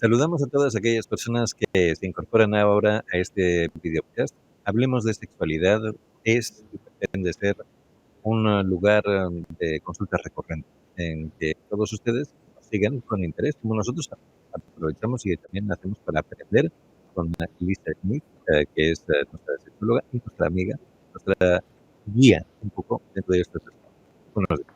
Saludamos a todas aquellas personas que se incorporan ahora a este videocast. Hablemos de sexualidad. Es y pretende ser un lugar de consultas recurrentes en que todos ustedes nos sigan con interés, como nosotros aprovechamos y también hacemos para aprender con Lisa Smith, que es nuestra sexóloga y nuestra amiga, nuestra guía un poco dentro de estos espacios. Buenos días.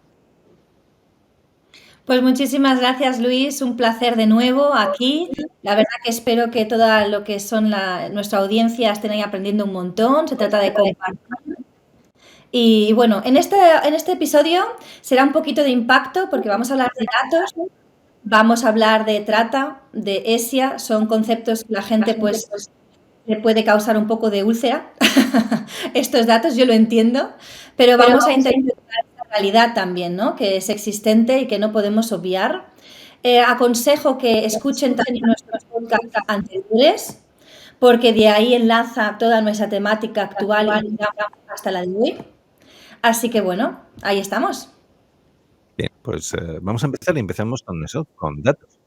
Pues muchísimas gracias, Luis. Un placer de nuevo aquí. La verdad que espero que toda lo que son nuestra audiencia estén ahí aprendiendo un montón. Se trata de compartir. Y bueno, en este episodio será un poquito de impacto porque vamos a hablar de datos, vamos a hablar de trata, de ESIA. Son conceptos que la gente pues le puede causar un poco de úlcera. Estos datos yo lo entiendo, pero vamos a intentar realidad también, ¿no? Que es existente y que no podemos obviar. Aconsejo que escuchen también nuestros podcasts anteriores, porque de ahí enlaza toda nuestra temática actual y hasta la de hoy. Así que bueno, ahí estamos. Bien, pues vamos a empezar y empezamos con eso, con datos.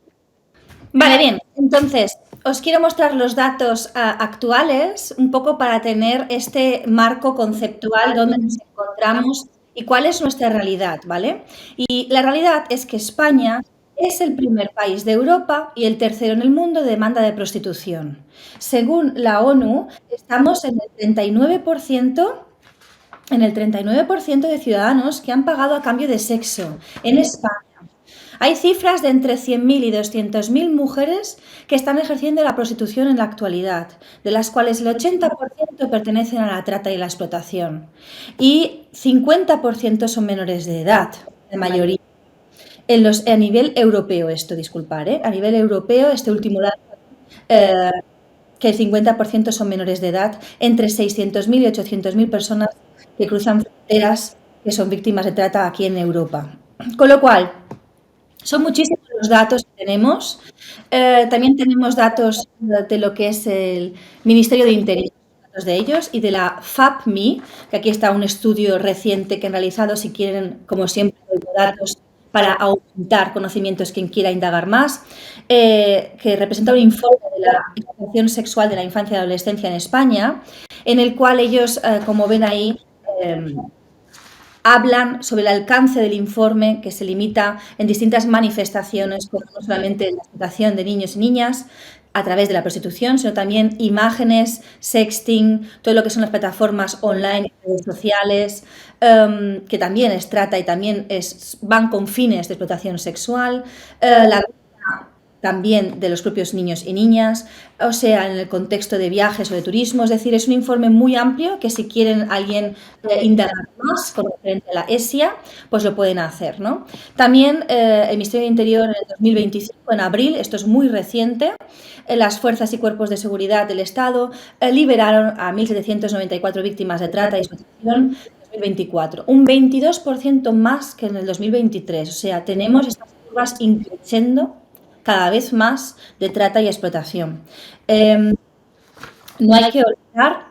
Vale, bien. Entonces, os quiero mostrar los datos actuales, un poco para tener este marco conceptual donde nos encontramos y cuál es nuestra realidad, ¿vale? Y la realidad es que España es el primer país de Europa y el tercero en el mundo de demanda de prostitución. Según la ONU, estamos en el 39% de ciudadanos que han pagado a cambio de sexo en España. Hay cifras de entre 100.000 y 200.000 mujeres que están ejerciendo la prostitución en la actualidad, de las cuales el 80% pertenecen a la trata y la explotación. Y 50% son menores de edad, la mayoría. A nivel europeo a nivel europeo, este último dato, que el 50% son menores de edad, entre 600.000 y 800.000 personas que cruzan fronteras que son víctimas de trata aquí en Europa. Con lo cual, son muchísimos los datos que tenemos. También tenemos datos de lo que es el Ministerio de Interior, datos de ellos, y de la FAPMI, que aquí está un estudio reciente que han realizado, si quieren, como siempre, datos para aumentar conocimientos quien quiera indagar más, que representa un informe de la explotación sexual de la infancia y adolescencia en España, en el cual ellos, como ven ahí, hablan sobre el alcance del informe, que se limita en distintas manifestaciones, como no solamente la explotación de niños y niñas a través de la prostitución, sino también imágenes, sexting, todo lo que son las plataformas online, redes sociales, que también es trata y también van con fines de explotación sexual, la también de los propios niños y niñas, o sea, en el contexto de viajes o de turismo. Es decir, es un informe muy amplio que si quieren alguien indagar más con referente a la ESIA, pues lo pueden hacer, ¿no? También el Ministerio de Interior en el 2025, en abril, esto es muy reciente, las fuerzas y cuerpos de seguridad del Estado liberaron a 1.794 víctimas de trata y explotación en 2024, un 22% más que en el 2023. O sea, tenemos estas curvas increciendo cada vez más de trata y explotación. No hay que olvidar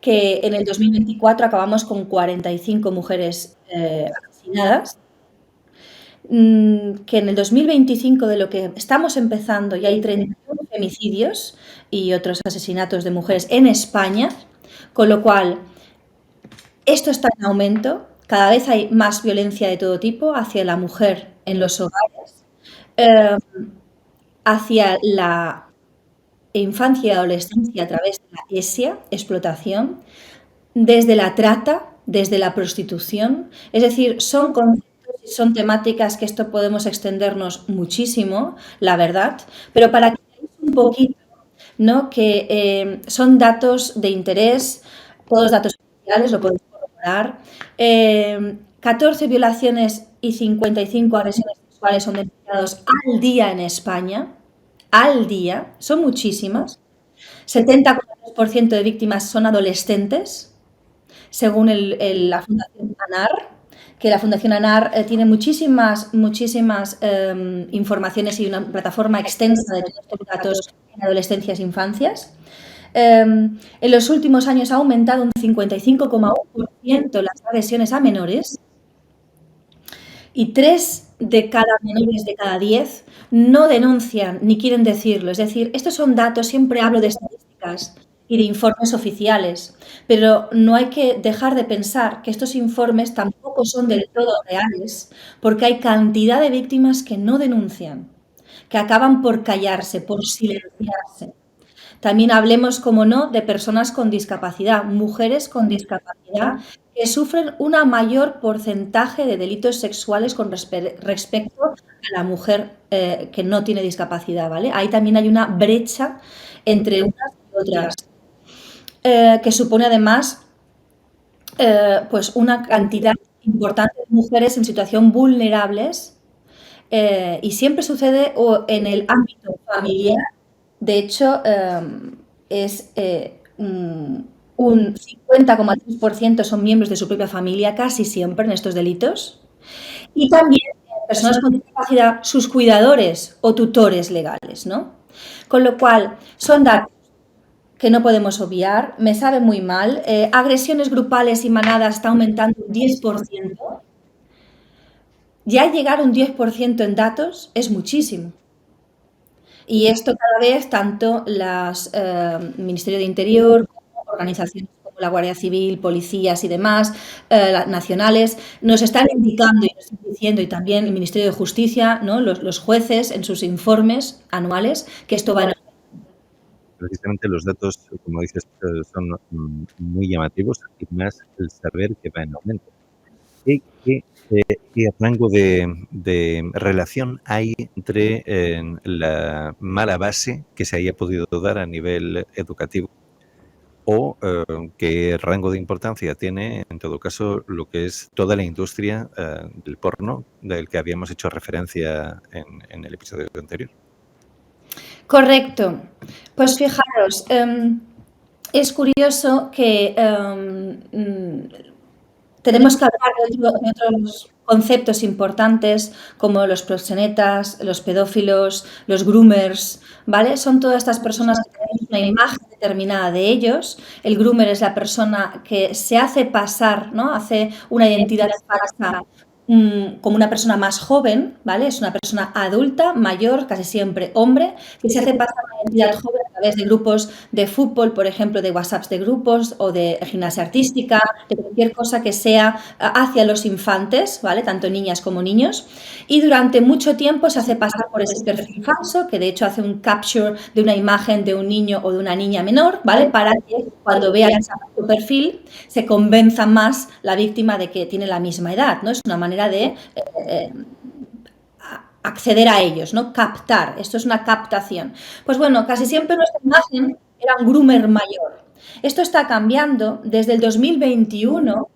que en el 2024 acabamos con 45 mujeres asesinadas, que en el 2025, de lo que estamos empezando, ya hay 31 femicidios y otros asesinatos de mujeres en España, con lo cual esto está en aumento, cada vez hay más violencia de todo tipo hacia la mujer en los hogares, hacia la infancia y adolescencia a través de la ESIA, explotación, desde la trata, desde la prostitución. Es decir, son conceptos y son temáticas que esto podemos extendernos muchísimo, la verdad, pero para que veáis un poquito, ¿no? Que son datos de interés, todos datos oficiales, lo podéis corroborar. 14 violaciones y 55 agresiones sexuales son denunciados al día en España. Al día, son muchísimas. 70,3% de víctimas son adolescentes, según la Fundación ANAR, que la Fundación ANAR tiene muchísimas informaciones y una plataforma extensa de todos estos datos en adolescencias e infancias. En los últimos años ha aumentado un 55,1% las agresiones a menores y 3 de cada menores de cada 10 no denuncian ni quieren decirlo. Es decir, estos son datos, siempre hablo de estadísticas y de informes oficiales, pero no hay que dejar de pensar que estos informes tampoco son del todo reales, porque hay cantidad de víctimas que no denuncian, que acaban por callarse, por silenciarse. También hablemos, como no, de personas con discapacidad, mujeres con discapacidad que sufren un mayor porcentaje de delitos sexuales con respecto a la mujer que no tiene discapacidad, ¿vale? Ahí también hay una brecha entre unas y otras, que supone además pues una cantidad importante de mujeres en situación vulnerables y siempre sucede o en el ámbito familiar. De hecho, es un 50,3% son miembros de su propia familia casi siempre en estos delitos. Y también personas con discapacidad, sus cuidadores o tutores legales, ¿no? Con lo cual, son datos que no podemos obviar. Me sabe muy mal. Agresiones grupales y manadas está aumentando un 10%. Ya llegar a un 10% en datos es muchísimo. Y esto cada vez tanto las Ministerio de Interior como organizaciones como la Guardia Civil, policías y demás, nacionales, nos están indicando y nos están diciendo, y también el Ministerio de Justicia, ¿no? Los jueces en sus informes anuales, que esto va en Precisamente los datos, como dices, son muy llamativos y más el saber que va en aumento. ¿Qué rango de relación hay entre la mala base que se haya podido dar a nivel educativo o qué rango de importancia tiene, en todo caso, lo que es toda la industria del porno del que habíamos hecho referencia en el episodio anterior? Correcto. Pues fijaros, es curioso que tenemos que hablar de otros conceptos importantes como los proxenetas, los pedófilos, los groomers, ¿vale? Son todas estas personas que tenemos una imagen determinada de ellos. El groomer es la persona que se hace pasar, ¿no? Hace una identidad falsa como una persona más joven, ¿vale? Es una persona adulta, mayor, casi siempre hombre, que se hace pasar una identidad joven a través de grupos de fútbol, por ejemplo, de WhatsApps de grupos o de gimnasia artística, de cualquier cosa que sea hacia los infantes, ¿vale? Tanto niñas como niños. Y durante mucho tiempo se hace pasar por ese perfil falso, que de hecho hace un capture de una imagen de un niño o de una niña menor, ¿vale? Para que cuando vean su perfil se convenza más la víctima de que tiene la misma edad, ¿no? Es una manera de acceder a ellos, ¿no? Captar. Esto es una captación. Pues bueno, casi siempre nuestra imagen era un groomer mayor. Esto está cambiando. Desde el 2021,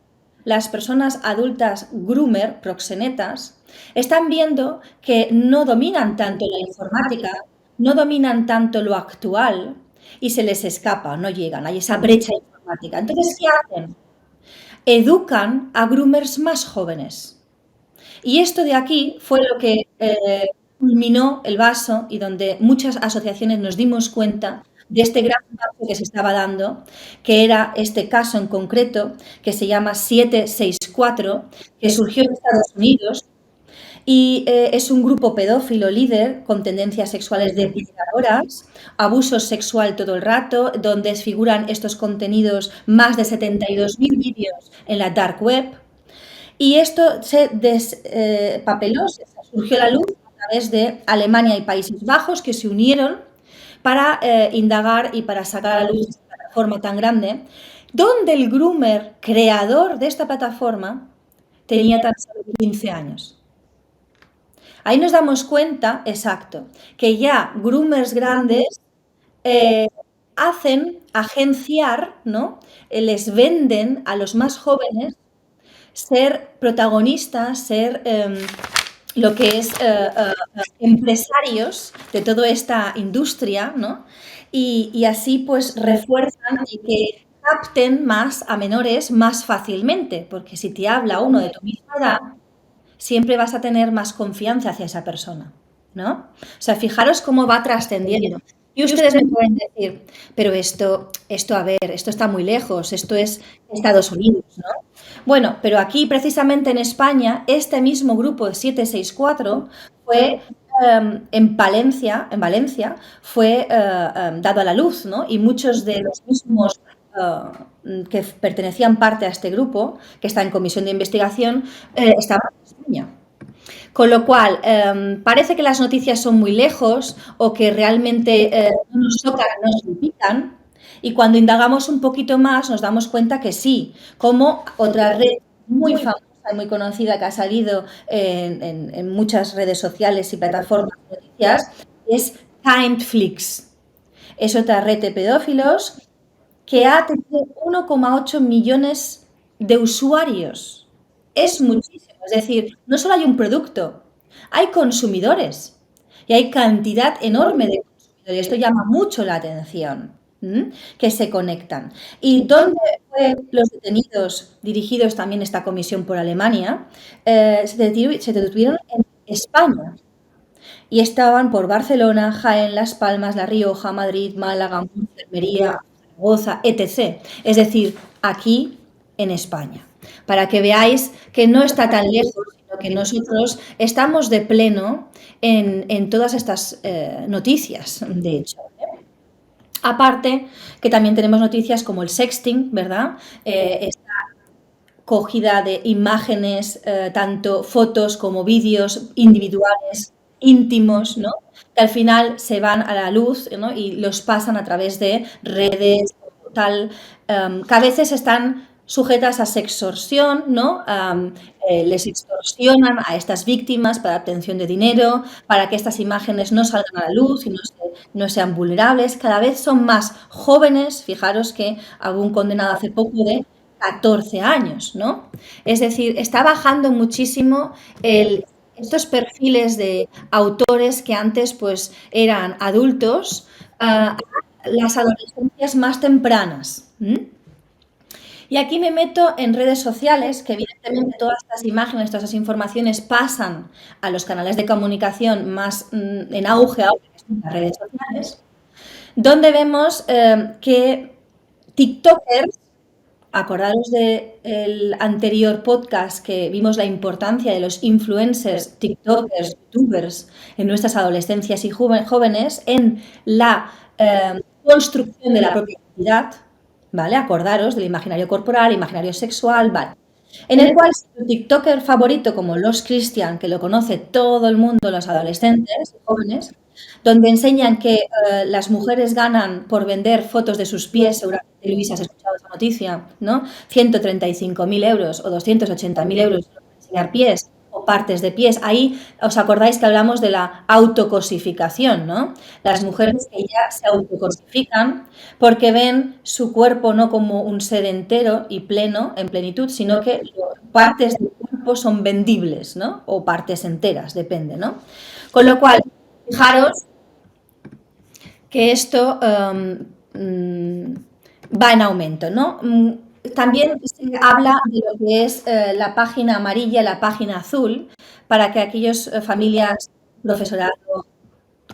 las personas adultas groomer, proxenetas, están viendo que no dominan tanto la informática, no dominan tanto lo actual y se les escapa, no llegan, hay esa brecha informática. Entonces, ¿qué hacen? Educan a groomers más jóvenes. Y esto de aquí fue lo que culminó el vaso y donde muchas asociaciones nos dimos cuenta de este gran paso que se estaba dando, que era este caso en concreto, que se llama 764, que surgió en Estados Unidos y es un grupo pedófilo líder con tendencias sexuales depiladoras, abuso sexual todo el rato, donde figuran estos contenidos más de 72.000 vídeos en la dark web. Y esto se despapeló, surgió a la luz a través de Alemania y Países Bajos, que se unieron para indagar y para sacar a la luz esta plataforma tan grande, donde el groomer creador de esta plataforma tenía tan solo 15 años. Ahí nos damos cuenta, exacto, que ya groomers grandes hacen agenciar, ¿no? Les venden a los más jóvenes ser protagonistas, ser lo que es empresarios de toda esta industria, ¿no? Y así pues refuerzan y que capten más a menores más fácilmente, porque si te habla uno de tu misma edad, siempre vas a tener más confianza hacia esa persona, ¿no? O sea, fijaros cómo va trascendiendo. Y ustedes me pueden decir, pero a ver, esto está muy lejos, esto es Estados Unidos, ¿no? Bueno, pero aquí precisamente en España, este mismo grupo de 764 fue en Valencia fue dado a la luz, ¿no? Y muchos de los mismos que pertenecían parte a este grupo, que está en comisión de investigación, estaban en España. Con lo cual, parece que las noticias son muy lejos o que realmente no nos tocan, no nos implican. Y cuando indagamos un poquito más, nos damos cuenta que sí, como otra red muy famosa y muy conocida que ha salido en muchas redes sociales y plataformas de noticias es Kindflix. Es otra red de pedófilos que ha tenido 1,8 millones de usuarios. Es muchísimo. Es decir, no solo hay un producto, hay consumidores y hay cantidad enorme de consumidores. Esto llama mucho la atención, que se conectan. ¿Y dónde fue los detenidos, dirigidos también esta comisión por Alemania? Se detuvieron en España y estaban por Barcelona, Jaén, Las Palmas, La Rioja, Madrid, Málaga, Murcia, Almería, Zaragoza, etc. Es decir, aquí en España. Para que veáis que no está tan lejos, sino que nosotros estamos de pleno en todas estas noticias, de hecho. Aparte, que también tenemos noticias como el sexting, ¿verdad? Esta cogida de imágenes, tanto fotos como vídeos individuales, íntimos, ¿no? Que al final se van a la luz, ¿no? Y los pasan a través de redes, tal, que a veces están sujetas a sextorsión, ¿no? Les extorsionan a estas víctimas para obtención de dinero, para que estas imágenes no salgan a la luz y no sean vulnerables. Cada vez son más jóvenes, fijaros que algún condenado hace poco de 14 años, ¿no? Es decir, está bajando muchísimo estos perfiles de autores que antes pues eran adultos a las adolescencias más tempranas. Y aquí me meto en redes sociales, que evidentemente todas estas imágenes, todas estas informaciones pasan a los canales de comunicación más en auge ahora, que son las redes sociales, donde vemos que TikTokers, acordaros del anterior podcast que vimos la importancia de los influencers, TikTokers, YouTubers en nuestras adolescencias y jóvenes en la construcción de la propia identidad, ¿vale? Acordaros del imaginario corporal, imaginario sexual, ¿vale? En el cual su TikToker favorito, como Los Christian, que lo conoce todo el mundo, los adolescentes y jóvenes, donde enseñan que las mujeres ganan por vender fotos de sus pies, seguramente Luis has escuchado esa noticia, ¿no? 135.000 euros o 280.000 euros por enseñar pies o partes de pies. Ahí os acordáis que hablamos de la autocosificación, ¿no? Las mujeres que ya se autocosifican porque ven su cuerpo no como un ser entero y pleno, en plenitud, sino que partes del cuerpo son vendibles, ¿no? O partes enteras, depende, ¿no? Con lo cual, fijaros que esto va en aumento, ¿no? También se habla de lo que es la página amarilla, la página azul, para que aquellas familias, profesorado,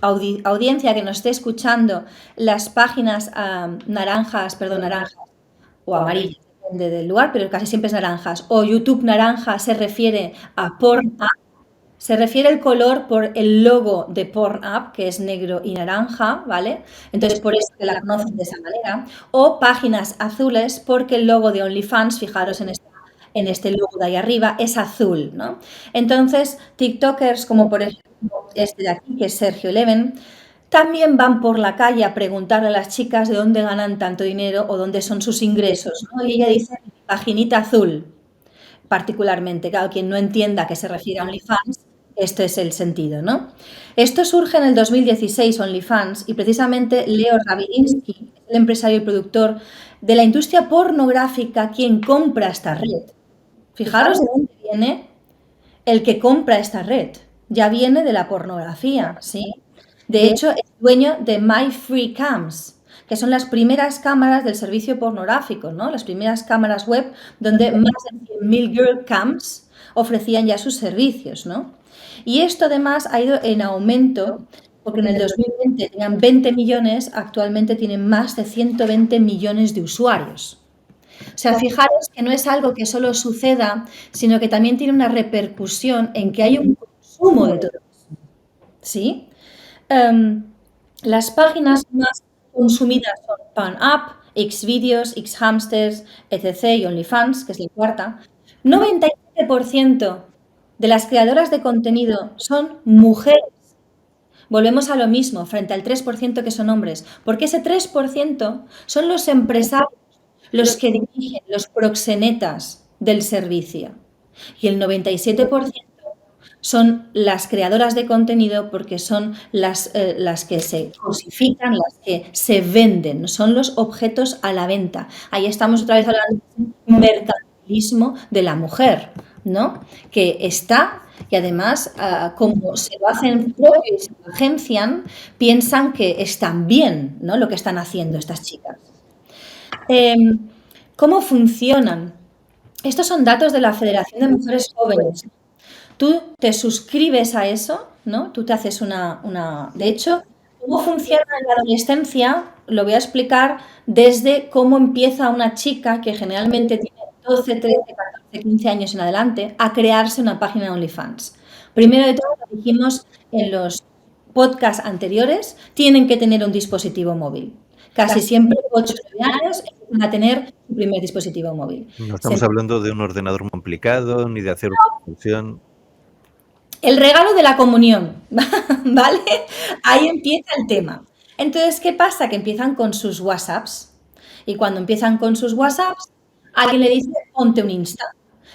audiencia que nos esté escuchando, las páginas naranjas o amarillas, depende del lugar, pero casi siempre es naranjas, o YouTube naranja se refiere a Pornhub. Se refiere el color por el logo de Pornhub, que es negro y naranja, ¿vale? Entonces, por eso que la conocen de esa manera. O páginas azules, porque el logo de OnlyFans, fijaros en este logo de ahí arriba, es azul, ¿no? Entonces, TikTokers, como por ejemplo este de aquí, que es Sergio Leven, también van por la calle a preguntarle a las chicas de dónde ganan tanto dinero o dónde son sus ingresos, ¿no? Y ella dice, paginita azul, particularmente. Claro, quien no entienda a qué se refiere a OnlyFans, este es el sentido, ¿no? Esto surge en el 2016, OnlyFans, y precisamente Leo Rabidinsky, el empresario y productor de la industria pornográfica, quien compra esta red. Fijaros de dónde viene el que compra esta red. Ya viene de la pornografía, ¿sí? De hecho, es dueño de My Free Cams, que son las primeras cámaras del servicio pornográfico, ¿no? Las primeras cámaras web donde más de 100.000 girl cams ofrecían ya sus servicios, ¿no? Y esto además ha ido en aumento porque en el 2020 tenían 20 millones, actualmente tienen más de 120 millones de usuarios. O sea, fijaros que no es algo que solo suceda, sino que también tiene una repercusión en que hay un consumo de todo eso. ¿Sí? Las páginas más consumidas son PanUp, Xvideos, Xhamsters, etc. y OnlyFans, que es la cuarta. 97% de las creadoras de contenido son mujeres. Volvemos a lo mismo, frente al 3% que son hombres, porque ese 3% son los empresarios, los que dirigen, los proxenetas del servicio. Y el 97% son las creadoras de contenido porque son las que se cosifican, las que se venden, son los objetos a la venta. Ahí estamos otra vez hablando del mercantilismo de la mujer, ¿no? Que está y además, como se lo hacen propio y se lo agencian, piensan que están bien, ¿no? Lo que están haciendo estas chicas. ¿Cómo funcionan? Estos son datos de la Federación de Mujeres Jóvenes. Tú te suscribes a eso, ¿no? Tú te haces una... De hecho, cómo funciona en la adolescencia lo voy a explicar desde cómo empieza una chica que generalmente tiene 12, 13, 14, 15 años en adelante a crearse una página de OnlyFans. Primero de todo, lo dijimos en los podcasts anteriores, tienen que tener un dispositivo móvil. Casi siempre 8 o 9 años van a tener su primer dispositivo móvil. No estamos hablando de un ordenador complicado ni de hacer una conversión. El regalo de la comunión, ¿vale? Ahí empieza el tema. Entonces, ¿qué pasa? Que empiezan con sus WhatsApps. Y cuando empiezan con sus WhatsApps, alguien le dice, ponte un Insta.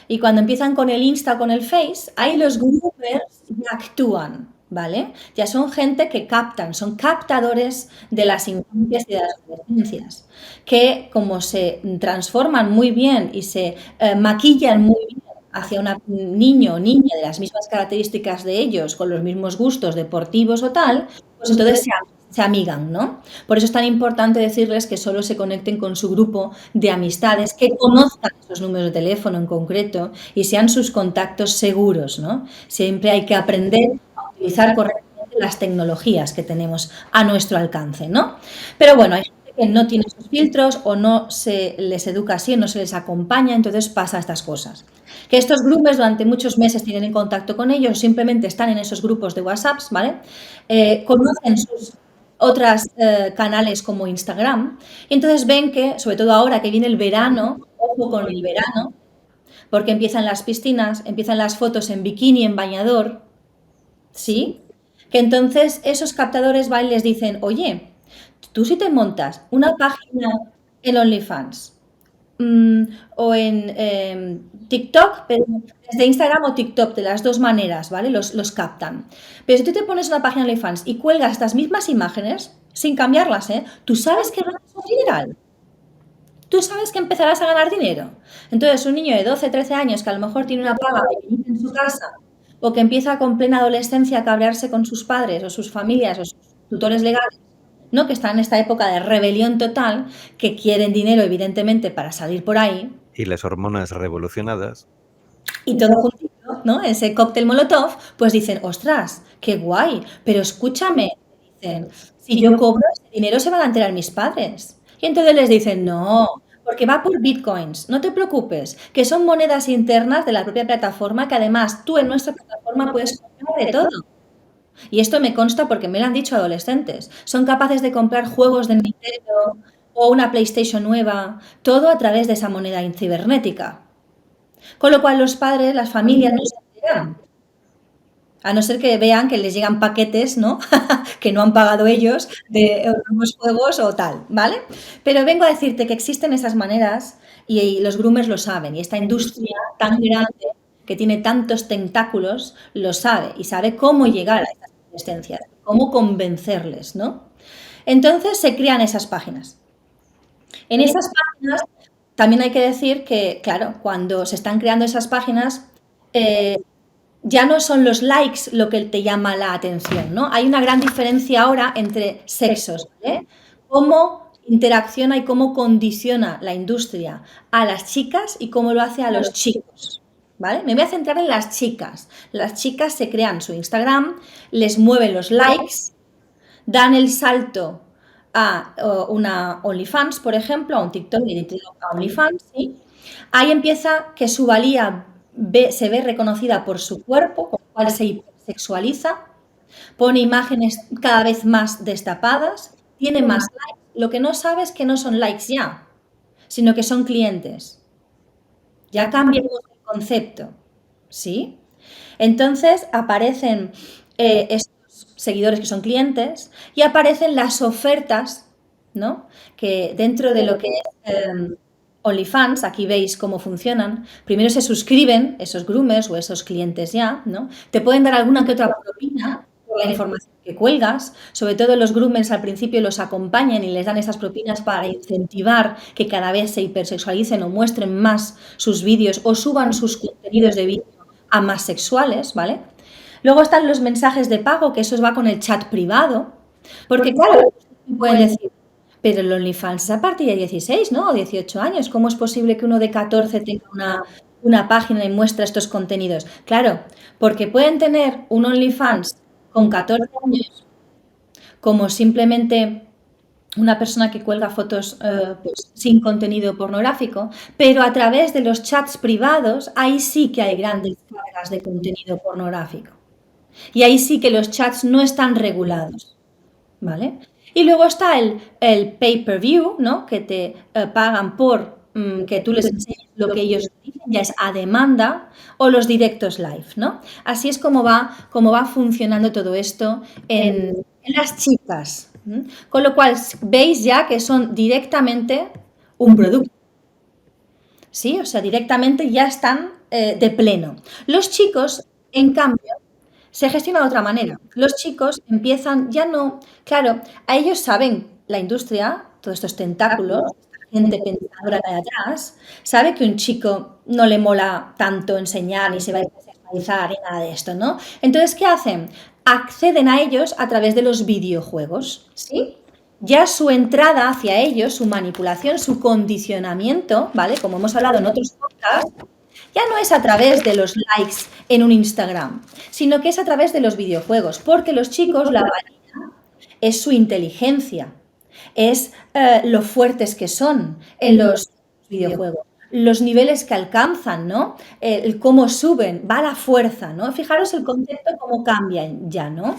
Y cuando empiezan con el Insta o con el Face, ahí los groupers ya actúan, ¿vale? Ya son gente que captan, son captadores de las infancias y de las adolescencias, que como se transforman muy bien y se maquillan muy bien hacia un niño o niña de las mismas características de ellos, con los mismos gustos deportivos o tal, pues entonces se amigan, ¿no? Por eso es tan importante decirles que solo se conecten con su grupo de amistades, que conozcan esos números de teléfono en concreto y sean sus contactos seguros, ¿no? Siempre hay que aprender a utilizar correctamente las tecnologías que tenemos a nuestro alcance, ¿no? Pero bueno, hay gente que no tiene esos filtros o no se les educa así, no se les acompaña, entonces pasa estas cosas. Que estos groomers durante muchos meses tienen en contacto con ellos, simplemente están en esos grupos de WhatsApp, ¿vale? Conocen sus otros canales como Instagram, y entonces ven que, sobre todo ahora que viene el verano, ojo con el verano, porque empiezan las piscinas, empiezan las fotos en bikini, en bañador, ¿sí? Que entonces esos captadores van y les dicen, oye, tú si te montas una página en OnlyFans o en TikTok, pero desde Instagram o TikTok, de las dos maneras, ¿vale? Los captan. Pero si tú te pones una página de OnlyFans y cuelgas estas mismas imágenes, sin cambiarlas, tú sabes que ganas un dineral. Tú sabes que empezarás a ganar dinero. Entonces, un niño de 12, 13 años que a lo mejor tiene una paga pequeñita en su casa o que empieza con plena adolescencia a cabrearse con sus padres o sus familias o sus tutores legales, ¿no? Que están en esta época de rebelión total, que quieren dinero, evidentemente, para salir por ahí. Y las hormonas revolucionadas. Y todo juntito, ¿no? Ese cóctel molotov, pues dicen, ostras, qué guay, pero escúchame, dicen, si yo cobro ese dinero se van a enterar mis padres. Y entonces les dicen, no, porque va por bitcoins, no te preocupes, que son monedas internas de la propia plataforma, que además tú en nuestra plataforma puedes comprar de todo. Y esto me consta porque me lo han dicho adolescentes. Son capaces de comprar juegos de Nintendo o una PlayStation nueva, todo a través de esa moneda cibernética. Con lo cual los padres, las familias no se enteran. A no ser que vean que les llegan paquetes, ¿no? que no han pagado ellos de nuevos juegos o tal, ¿vale? Pero vengo a decirte que existen esas maneras y los groomers lo saben. Y esta industria tan grande que tiene tantos tentáculos lo sabe y sabe cómo llegar a estas adolescencias, cómo convencerles, ¿no? Entonces se crean esas páginas. En esas páginas también hay que decir que, claro, cuando se están creando esas páginas, ya no son los likes lo que te llama la atención, ¿no? Hay una gran diferencia ahora entre sexos, ¿vale? Cómo interacciona y cómo condiciona la industria a las chicas y cómo lo hace a los chicos, ¿vale? Me voy a centrar en las chicas. Las chicas se crean su Instagram, les mueven los likes, dan el salto a una OnlyFans, por ejemplo, a un TikTok y de TikTok a OnlyFans, ¿sí? Ahí empieza que su valía se ve reconocida por su cuerpo, con lo cual se hipersexualiza, pone imágenes cada vez más destapadas, tiene más likes. Lo que no sabe es que no son likes ya, sino que son clientes. Ya cambiamos el concepto, ¿sí? Entonces aparecen estos seguidores que son clientes y aparecen las ofertas, ¿no? Que dentro de lo que es OnlyFans, aquí veis cómo funcionan. Primero se suscriben esos groomers o esos clientes ya, ¿no? Te pueden dar alguna que otra propina por la información que cuelgas. Sobre todo los groomers al principio los acompañan y les dan esas propinas para incentivar que cada vez se hipersexualicen o muestren más sus vídeos o suban sus contenidos de vídeo a más sexuales, ¿vale? Luego están los mensajes de pago, que eso va con el chat privado, porque claro, pueden decir, pero el OnlyFans es a partir de 16, ¿no? O 18 años. ¿Cómo es posible que uno de 14 tenga una página y muestre estos contenidos? Claro, porque pueden tener un OnlyFans con 14 años como simplemente una persona que cuelga fotos pues, sin contenido pornográfico, pero a través de los chats privados, ahí sí que hay grandes cargas de contenido pornográfico. Y ahí sí que los chats no están regulados, ¿vale? Y luego está el pay-per-view, ¿no? Que te pagan por que tú les enseñes lo que ellos dicen, ya es a demanda, o los directos live, ¿no? Así es como va funcionando todo esto en las chicas. Con lo cual, veis ya que son directamente un producto. ¿Sí? O sea, directamente ya están de pleno. Los chicos, en cambio, se gestiona de otra manera. Los chicos empiezan, ya no, claro, a ellos saben la industria, todos estos tentáculos, gente pensadora de atrás, sabe que un chico no le mola tanto enseñar ni se va a sexualizar ni nada de esto, ¿no? Entonces, ¿qué hacen? Acceden a ellos a través de los videojuegos, ¿sí? Ya su entrada hacia ellos, su manipulación, su condicionamiento, ¿vale? Como hemos hablado en otros podcasts, ya no es a través de los likes en un Instagram, sino que es a través de los videojuegos, porque los chicos, la valía es su inteligencia, es lo fuertes que son en los videojuegos, los niveles que alcanzan, ¿no? El cómo suben, va a la fuerza, ¿no? Fijaros el concepto cómo cambia ya, ¿no?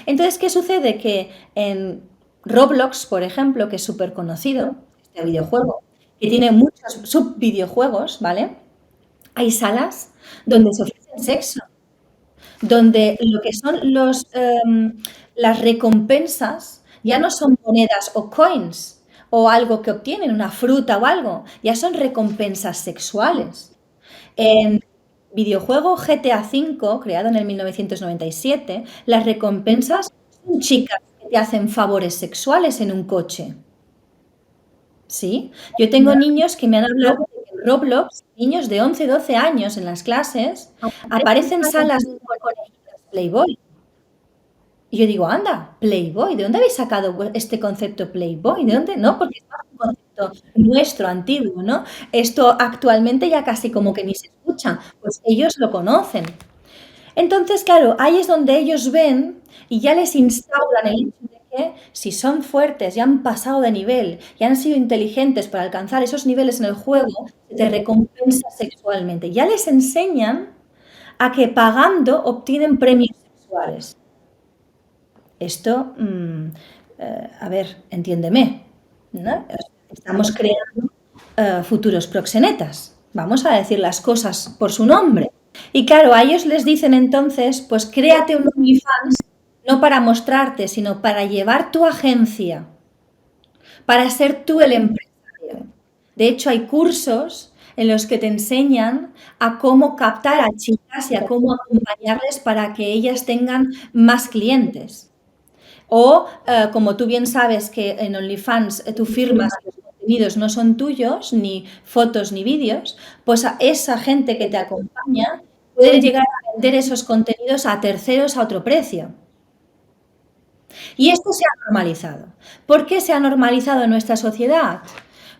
Entonces, ¿qué sucede? Que en Roblox, por ejemplo, que es súper conocido, este videojuego, que tiene muchos subvideojuegos, ¿vale? Hay salas donde se ofrece sexo, donde lo que son las recompensas ya no son monedas o coins o algo que obtienen, una fruta o algo, ya son recompensas sexuales. En videojuego GTA V, creado en el 1997, las recompensas son chicas que te hacen favores sexuales en un coche. ¿Sí? Yo tengo niños que me han hablado de que en Roblox, niños de 11, 12 años en las clases, aparecen salas con conejitas Playboy. Y yo digo, anda, Playboy, ¿de dónde habéis sacado este concepto Playboy? ¿De dónde? No, porque es un concepto nuestro, antiguo, ¿no? Esto actualmente ya casi como que ni se escucha, pues ellos lo conocen. Entonces, claro, ahí es donde ellos ven y ya les instauran el hecho de que si son fuertes, ya han pasado de nivel, y han sido inteligentes para alcanzar esos niveles en el juego, se te recompensa sexualmente. Ya les enseñan a que pagando obtienen premios sexuales. Esto, a ver, entiéndeme, ¿no? Estamos creando futuros proxenetas. Vamos a decir las cosas por su nombre. Y claro, a ellos les dicen entonces, pues créate un OnlyFans no para mostrarte, sino para llevar tu agencia, para ser tú el empresario. De hecho, hay cursos en los que te enseñan a cómo captar a chicas y a cómo acompañarles para que ellas tengan más clientes. O, como tú bien sabes que en OnlyFans tú firmas que los contenidos no son tuyos, ni fotos ni vídeos, pues a esa gente que te acompaña puede llegar a vender esos contenidos a terceros a otro precio. Y esto se ha normalizado. ¿Por qué se ha normalizado en nuestra sociedad?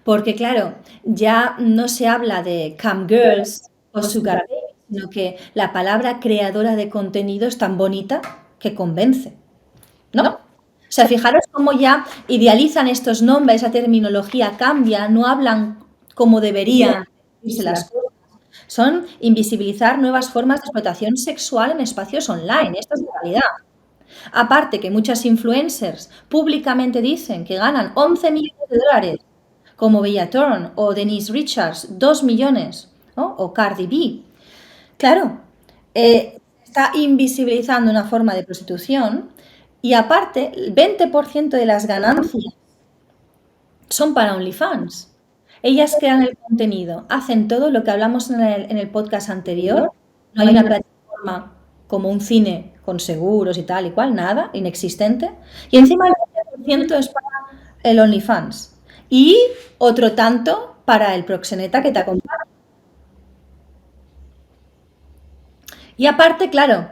Porque, claro, ya no se habla de cam girls o sugar babies, sino que la palabra creadora de contenido es tan bonita que convence, ¿no? O sea, fijaros cómo ya idealizan estos nombres, esa terminología cambia, no hablan como deberían decirse las cosas. Son invisibilizar nuevas formas de explotación sexual en espacios online. Esto es la realidad. Aparte que muchas influencers públicamente dicen que ganan 11 millones de dólares, como Bella Thorne o Denise Richards, 2 millones, ¿no? O Cardi B. Claro, está invisibilizando una forma de prostitución y aparte el 20% de las ganancias son para OnlyFans. Ellas crean el contenido, hacen todo lo que hablamos en el podcast anterior. No hay una plataforma como un cine con seguros y tal y cual, nada, inexistente. Y encima el 20% es para el OnlyFans. Y otro tanto para el proxeneta que te acompaña. Y aparte, claro,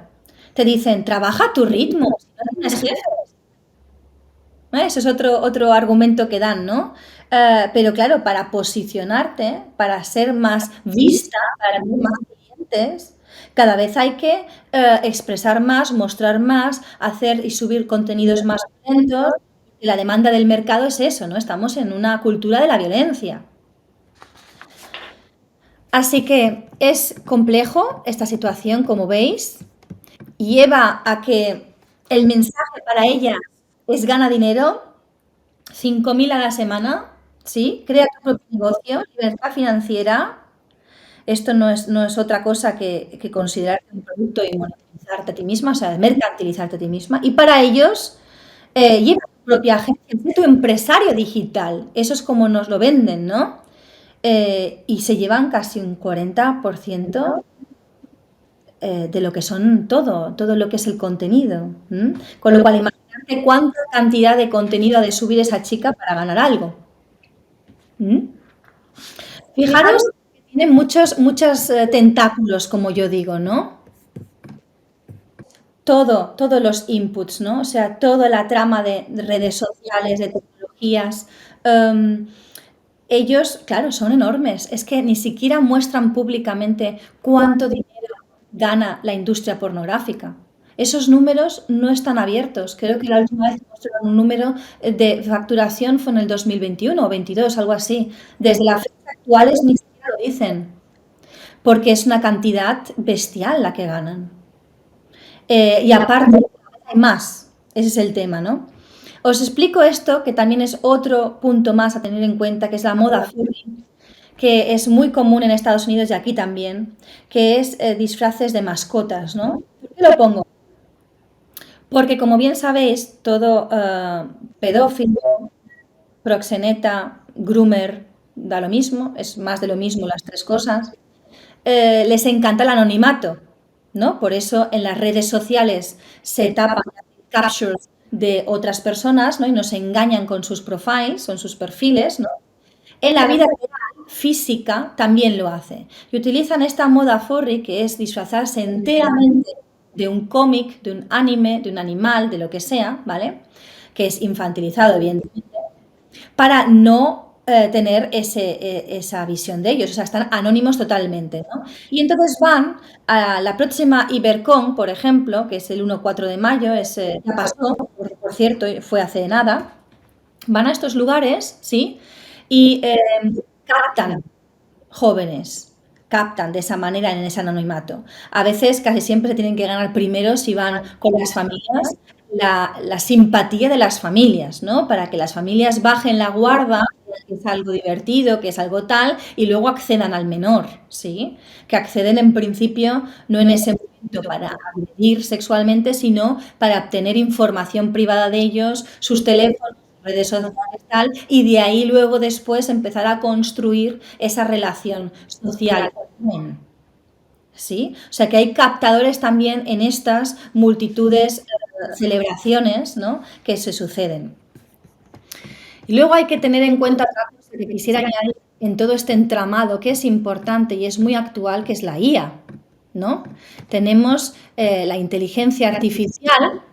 te dicen, trabaja a tu ritmo, si no tienes jefes. Ese es otro argumento que dan, ¿no? Pero claro, para posicionarte, para ser más vista, para tener más clientes, cada vez hay que expresar más, mostrar más, hacer y subir contenidos más violentos. Y la demanda del mercado es eso, ¿no? Estamos en una cultura de la violencia. Así que es complejo esta situación, como veis, lleva a que el mensaje para ella es gana dinero, 5.000 a la semana, ¿sí? Crea tu propio negocio, libertad financiera. Esto no es otra cosa que considerarte un producto y monetizarte a ti misma, o sea, mercantilizarte a ti misma. Y para ellos, lleva tu propia agencia, sé tu empresario digital. Eso es como nos lo venden, ¿no? Y se llevan casi un 40% de lo que son todo lo que es el contenido. Con lo cual, imagínate cuánta cantidad de contenido ha de subir esa chica para ganar algo. Fijaros que tiene muchos tentáculos, como yo digo, ¿no? Todos los inputs, ¿no? O sea, toda la trama de redes sociales, de tecnologías. Ellos, claro, son enormes. Es que ni siquiera muestran públicamente cuánto dinero gana la industria pornográfica. Esos números no están abiertos. Creo que la última vez que mostraron un número de facturación fue en el 2021 o 22, algo así. Desde la fecha actuales ni siquiera lo dicen, porque es una cantidad bestial la que ganan. Y aparte, hay más. Ese es el tema, ¿no? Os explico esto, que también es otro punto más a tener en cuenta, que es la moda furry, que es muy común en Estados Unidos y aquí también, que es disfraces de mascotas, ¿no? ¿Por qué lo pongo? Porque como bien sabéis, todo pedófilo, proxeneta, groomer, da lo mismo, es más de lo mismo las tres cosas, les encanta el anonimato, ¿no? Por eso en las redes sociales se tapan captures de otras personas, ¿no? Y nos engañan con sus profiles, con sus perfiles, ¿no? En la vida real, física, también lo hace. Y utilizan esta moda furry, que es disfrazarse enteramente de un cómic, de un anime, de un animal, de lo que sea, ¿vale? Que es infantilizado, evidentemente, para no tener esa visión de ellos, o sea, están anónimos totalmente, ¿no? Y entonces van a la próxima Ibercon, por ejemplo, que es el 1-4 de mayo, ya pasó, por cierto, fue hace nada, van a estos lugares, ¿sí? Y captan jóvenes, captan de esa manera en ese anonimato. A veces casi siempre se tienen que ganar primero si van con las familias, la simpatía de las familias, ¿no? Para que las familias bajen la guarda, que es algo divertido, que es algo tal, y luego accedan al menor, ¿sí? Que acceden en principio no en ese momento para agredir sexualmente, sino para obtener información privada de ellos, sus teléfonos, redes sociales, tal, y de ahí luego después empezar a construir esa relación social. ¿Sí? O sea que hay captadores también en estas multitudes, celebraciones, ¿no? Que se suceden. Y luego hay que tener en cuenta otra cosa que quisiera añadir en todo este entramado que es importante y es muy actual, que es la IA, ¿no? Tenemos la inteligencia artificial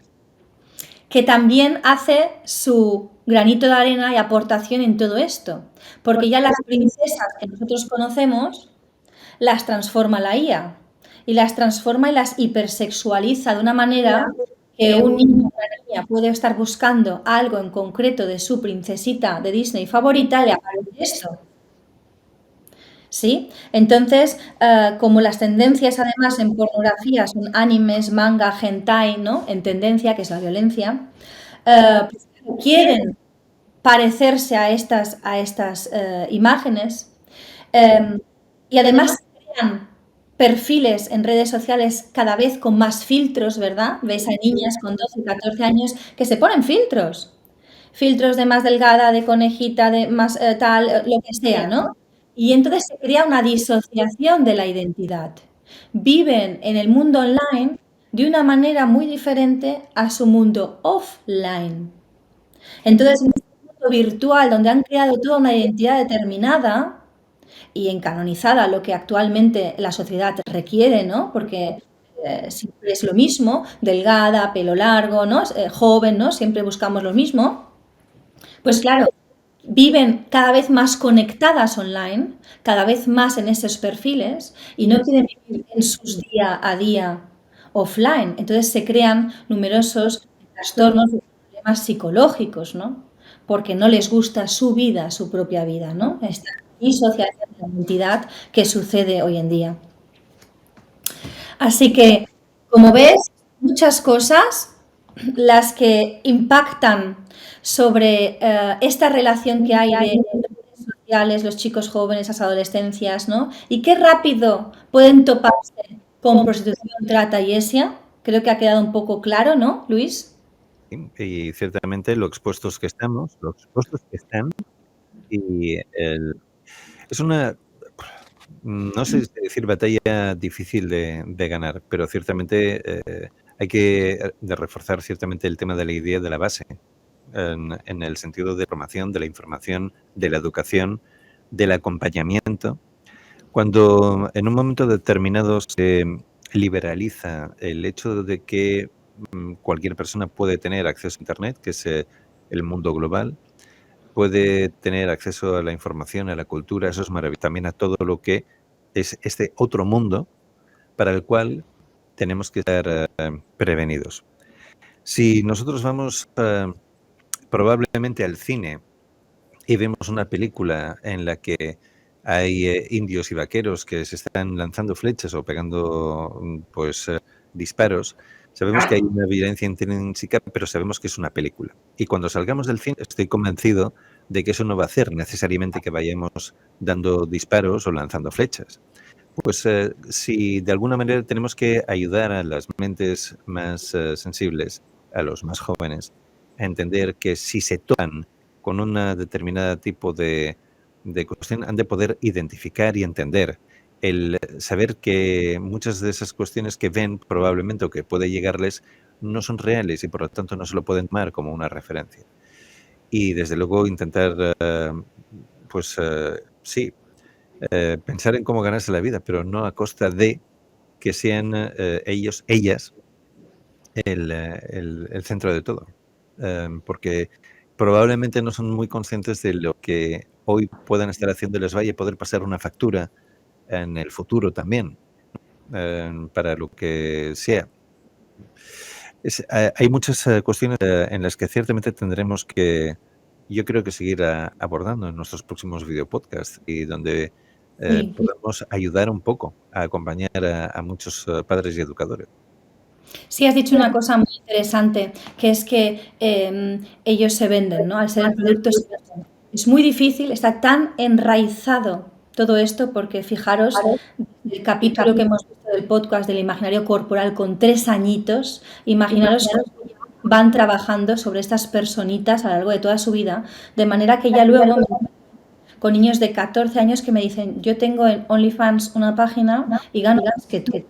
que también hace su granito de arena y aportación en todo esto, porque ya las princesas que nosotros conocemos las transforma la IA y las transforma y las hipersexualiza de una manera que un niño o una niña puede estar buscando algo en concreto de su princesita de Disney favorita, le aparece esto. ¿Sí? Entonces, como las tendencias además en pornografía son animes, manga, hentai, ¿no? En tendencia, que es la violencia, pues quieren parecerse a estas imágenes, y además crean perfiles en redes sociales cada vez con más filtros, ¿verdad? Ves a niñas con 12, 14 años que se ponen filtros. Filtros de más delgada, de conejita, de más tal, lo que sea, ¿no? Y entonces se crea una disociación de la identidad. Viven en el mundo online de una manera muy diferente a su mundo offline. Entonces, en este mundo virtual donde han creado toda una identidad determinada y encanonizada, lo que actualmente la sociedad requiere, ¿no? Porque siempre es lo mismo, delgada, pelo largo, ¿no? Joven, ¿no? Siempre buscamos lo mismo. Pues claro, viven cada vez más conectadas online, cada vez más en esos perfiles y no quieren vivir en sus día a día offline. Entonces se crean numerosos trastornos y problemas psicológicos, ¿no? Porque no les gusta su vida, su propia vida, ¿no? Esta disociación de la identidad que sucede hoy en día. Así que, como ves, muchas cosas las que impactan sobre esta relación que hay de redes sociales, los chicos jóvenes, las adolescencias, ¿no? Y qué rápido pueden toparse con prostitución, trata y esia. Creo que ha quedado un poco claro, ¿no, Luis? Y ciertamente lo expuestos que estamos, lo expuestos que están, y es una, no sé si decir batalla difícil de ganar, pero ciertamente hay que de reforzar ciertamente el tema de la idea de la base, en el sentido de formación, de la información, de la educación, del acompañamiento. Cuando en un momento determinado se liberaliza el hecho de que cualquier persona puede tener acceso a Internet, que es el mundo global, puede tener acceso a la información, a la cultura, eso es maravilloso, también a todo lo que es este otro mundo para el cual tenemos que estar prevenidos. Si nosotros vamos probablemente al cine y vemos una película en la que hay indios y vaqueros que se están lanzando flechas o pegando pues disparos, sabemos que hay una violencia intrínseca, pero sabemos que es una película. Y cuando salgamos del cine estoy convencido de que eso no va a hacer necesariamente que vayamos dando disparos o lanzando flechas. Pues si de alguna manera tenemos que ayudar a las mentes más sensibles, a los más jóvenes, a entender que si se tocan con una determinada tipo de cuestión, han de poder identificar y entender. El saber que muchas de esas cuestiones que ven probablemente o que puede llegarles no son reales y por lo tanto no se lo pueden tomar como una referencia. Y desde luego intentar, pues sí, pensar en cómo ganarse la vida, pero no a costa de que sean ellos, ellas, el centro de todo. Porque probablemente no son muy conscientes de lo que hoy puedan estar haciendo y les vaya a poder pasar una factura en el futuro también, para lo que sea. Hay muchas cuestiones en las que ciertamente tendremos que, yo creo que seguir abordando en nuestros próximos videopodcasts y donde Sí. podemos ayudar un poco a acompañar a muchos padres y educadores. Sí, has dicho una cosa muy interesante, que es que ellos se venden, ¿no? Al ser el producto se venden. Es muy difícil, está tan enraizado todo esto, porque fijaros, el capítulo que hemos visto del podcast del imaginario corporal con 3 añitos, imaginaros cómo van trabajando sobre estas personitas a lo largo de toda su vida, de manera que ya luego con niños de 14 años que me dicen, yo tengo en OnlyFans una página y gano más que tú.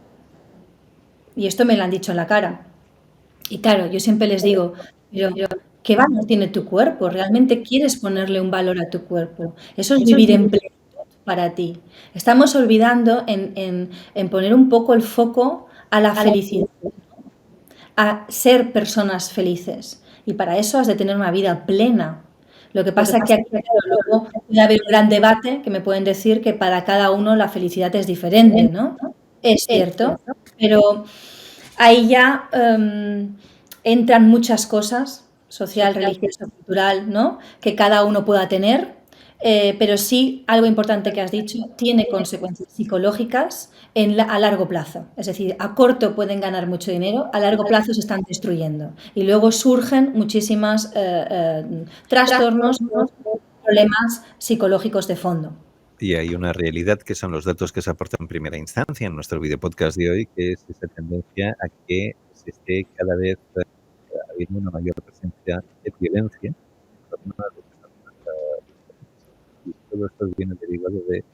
Y esto me lo han dicho en la cara. Y claro, yo siempre les digo, pero ¿qué valor tiene tu cuerpo? ¿Realmente quieres ponerle un valor a tu cuerpo? Eso es vivir en plenitud para ti. Estamos olvidando en poner un poco el foco a la felicidad, a ser personas felices. Y para eso has de tener una vida plena. Lo que pasa es que aquí claro, luego puede haber un gran debate que me pueden decir que para cada uno la felicidad es diferente, ¿no? Es cierto, pero ahí ya entran muchas cosas, social, religiosa, cultural, ¿no? Que cada uno pueda tener, pero sí, algo importante que has dicho, tiene consecuencias psicológicas a largo plazo. Es decir, a corto pueden ganar mucho dinero, a largo plazo se están destruyendo. Y luego surgen muchísimas trastornos, problemas psicológicos de fondo. Y hay una realidad que son los datos que se aportan en primera instancia en nuestro videopodcast de hoy, que es esa tendencia a que se esté cada vez habiendo una mayor presencia de violencia en torno a lo que son y todo esto viene derivado de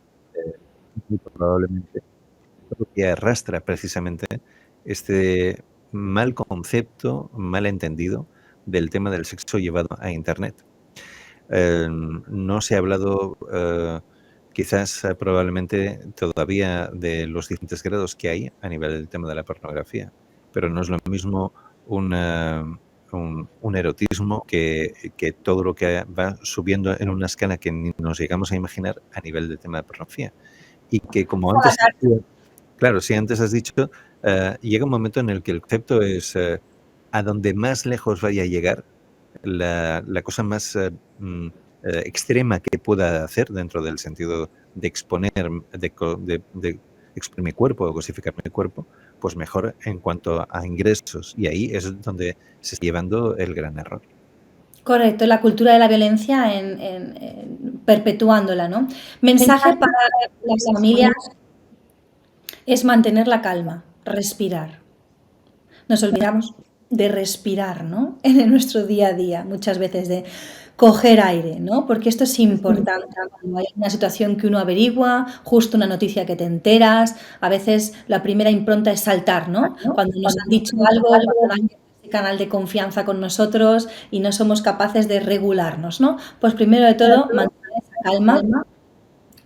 muy probablemente todo lo que arrastra precisamente este mal concepto, mal entendido del tema del sexo llevado a Internet. No se ha hablado quizás probablemente todavía de los diferentes grados que hay a nivel del tema de la pornografía, pero no es lo mismo un erotismo que todo lo que va subiendo en una escala que ni nos llegamos a imaginar a nivel del tema de pornografía. Y que como antes, claro, si antes has dicho, llega un momento en el que el concepto es a donde más lejos vaya a llegar, la cosa más extrema que pueda hacer dentro del sentido de exponer, de exponer mi cuerpo o cosificar mi cuerpo, pues mejor en cuanto a ingresos. Y ahí es donde se está llevando el gran error. Correcto, la cultura de la violencia perpetuándola, ¿no? Mensaje para las familias es mantener la calma, respirar. Nos olvidamos de respirar, ¿no? En nuestro día a día, muchas veces de coger aire, ¿no? Porque esto es importante. Cuando hay una situación que uno averigua, justo una noticia que te enteras, a veces la primera impronta es saltar, ¿no? Cuando nos han dicho algo, cuando hay ese canal de confianza con nosotros y no somos capaces de regularnos, ¿no? Pues primero de todo, mantener esa calma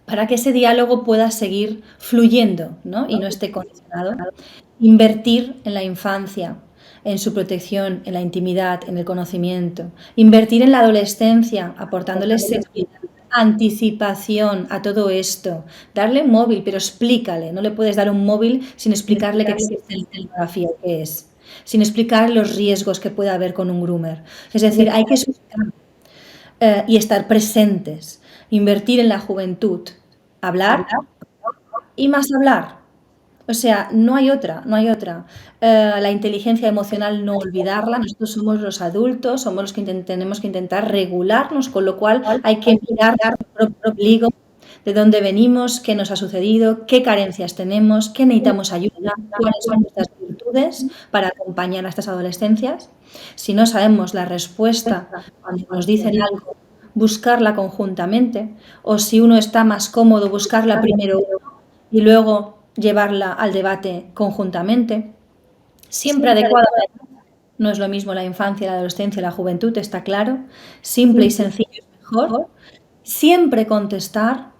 para que ese diálogo pueda seguir fluyendo, ¿no? Y no esté condicionado. Invertir en la infancia, en su protección, en la intimidad, en el conocimiento. Invertir en la adolescencia, aportándoles seguridad, anticipación a todo esto. Darle un móvil, pero explícale. No le puedes dar un móvil sin explicarle que existe la pornografía, qué es. Sin explicar los riesgos que puede haber con un groomer. Es decir, hay que explicar y estar presentes. Invertir en la juventud. Hablar y más hablar. O sea, no hay otra, no hay otra. La inteligencia emocional no olvidarla. Nosotros somos los adultos, somos los que tenemos que intentar regularnos, con lo cual hay que mirar nuestro propio ombligo, de dónde venimos, qué nos ha sucedido, qué carencias tenemos, qué necesitamos ayuda, cuáles son nuestras virtudes para acompañar a estas adolescencias. Si no sabemos la respuesta cuando nos dicen algo, buscarla conjuntamente, o si uno está más cómodo, buscarla primero y luego llevarla al debate conjuntamente, siempre adecuadamente. No es lo mismo la infancia, la adolescencia, la juventud, está claro. Simple y sencillo es mejor. Siempre contestar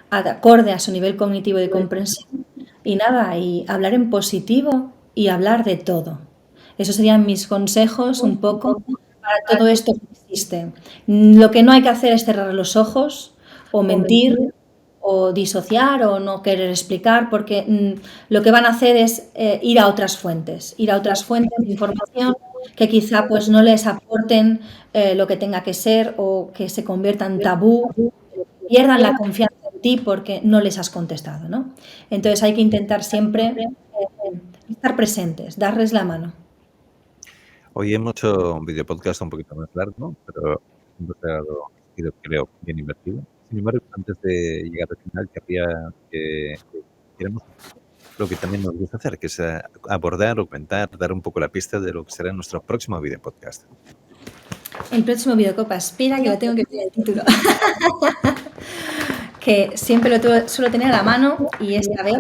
acorde a su nivel cognitivo de comprensión. Y nada, y hablar en positivo y hablar de todo. Esos serían mis consejos un poco para todo esto que existe. Lo que no hay que hacer es cerrar los ojos o mentir o disociar o no querer explicar, porque lo que van a hacer es ir a otras fuentes de información que quizá pues no les aporten lo que tenga que ser o que se convierta en tabú, pierdan la confianza en ti porque no les has contestado, ¿no? Entonces hay que intentar siempre estar presentes, darles la mano. Hoy hemos hecho un video podcast un poquito más largo, pero ha sido, creo, bien invertido. Sin embargo, antes de llegar al final, querría que hiciéramos lo que también nos gusta hacer, que es abordar o comentar, dar un poco la pista de lo que será nuestro próximo video podcast. El próximo videocopa, espera que lo tengo que ver el título. Que siempre lo suelo tener a la mano y esta vez...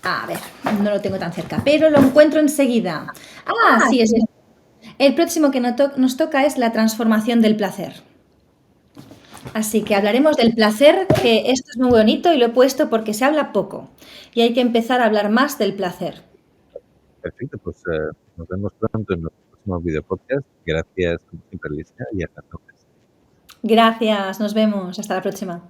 A ver, no lo tengo tan cerca, pero lo encuentro enseguida. Sí, es el próximo que nos toca es la transformación del placer. Así que hablaremos del placer, que esto es muy bonito y lo he puesto porque se habla poco y hay que empezar a hablar más del placer. Perfecto, pues nos vemos pronto en nuestro próximo video podcast. Gracias, como siempre, Alicia, y hasta entonces. Gracias, nos vemos, hasta la próxima.